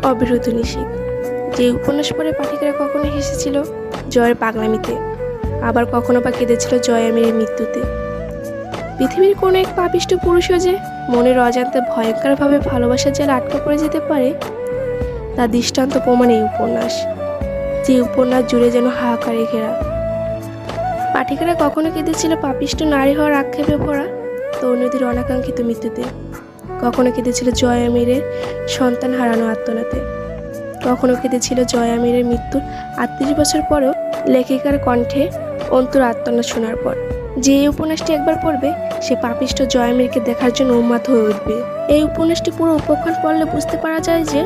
অবিরত নিষেধ। যে উপন্যাস পড়ে পাঠিকারা কখনো হেসেছিল জয়ের পাগলামিতে, আবার কখনো বা কেঁদেছিল জয়ামিরের মৃত্যুতে। পৃথিবীর কোনো এক পাপিষ্ঠ পুরুষও যে মনের অজান্তে ভয়ঙ্করভাবে ভালোবাসার জালে আটকা পড়ে যেতে পারে, তার দৃষ্টান্ত প্রমাণ এই উপন্যাস, যে উপন্যাস জুড়ে যেন হাহাকারে ঘেরা। পাঠিকারা কখনো কেঁদেছিল পাপিষ্ঠ নারী হওয়ার আক্ষেপে ভরা তরুণীদের অনাকাঙ্ক্ষিত মৃত্যুতে, কখনো কেঁদেছিল জয়ামিরের সন্তান হারানো আত্মনাতে, কখনো কেঁদেছিল জয়ামিরের মৃত্যুর ৩৮ বছর পরেও লেখিকার কণ্ঠে অন্তর আত্মনাদ শোনার পর। যে এই উপন্যাসটি একবার পড়বে সে পাপিষ্ঠ জয়ামিরকে দেখার জন্য উন্মাদ হয়ে উঠবে। এই উপন্যাসটি পুরো উপখ্যান পড়লে বুঝতে পারা যায় যে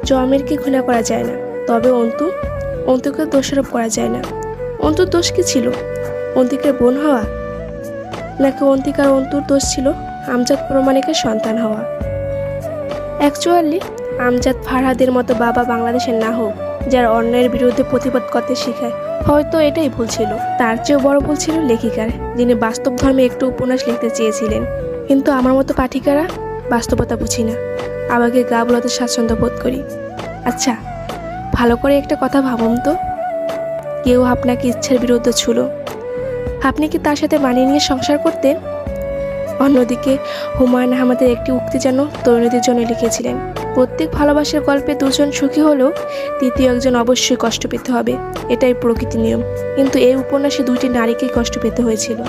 জয়ামিরকে ঘৃণা করা যায় না, তবে অন্তুকে দোষারোপ করা যায় না। অন্তুর দোষ কি ছিল? অন্তিকের বোন হওয়া, নাকি অন্তিকার অন্তুর দোষ ছিল আমজাদ প্রমাণিকের সন্তান হওয়া? অ্যাকচুয়ালি আমজাদ ফারহাদের মতো বাবা বাংলাদেশের না হোক, যার অন্যায়ের বিরুদ্ধে প্রতিবাদ করতে শেখায়, হয়তো এটাই ভুল ছিল। তার চেয়েও বড় ভুল ছিল লেখিকার, যিনি বাস্তব ধর্মে একটু উপন্যাস লিখতে চেয়েছিলেন। কিন্তু আমার মতো পাঠিকারা বাস্তবতা বুঝি না, আবেগে গা বলাতে স্বাচ্ছন্দ্য বোধ করি। আচ্ছা, ভালো করে একটা কথা ভাবুন তো, কেউ আপনাকে ইচ্ছার বিরুদ্ধে ছুঁল, আপনি কি তার সাথে মানিয়ে নিয়ে সংসার করতেন? অন্যদিকে হুমায়ুন আহমেদের একটি উক্তি যেন তরুণীদের জন্য লিখেছিলেন, প্রত্যেক ভালোবাসার গল্পে দুজন সুখী হলেও তৃতীয় একজন অবশ্যই কষ্ট পেতে হবে, এটাই প্রকৃতির নিয়ম। কিন্তু এই উপন্যাসে দুইটি নারীকেই কষ্ট পেতে হয়েছিল।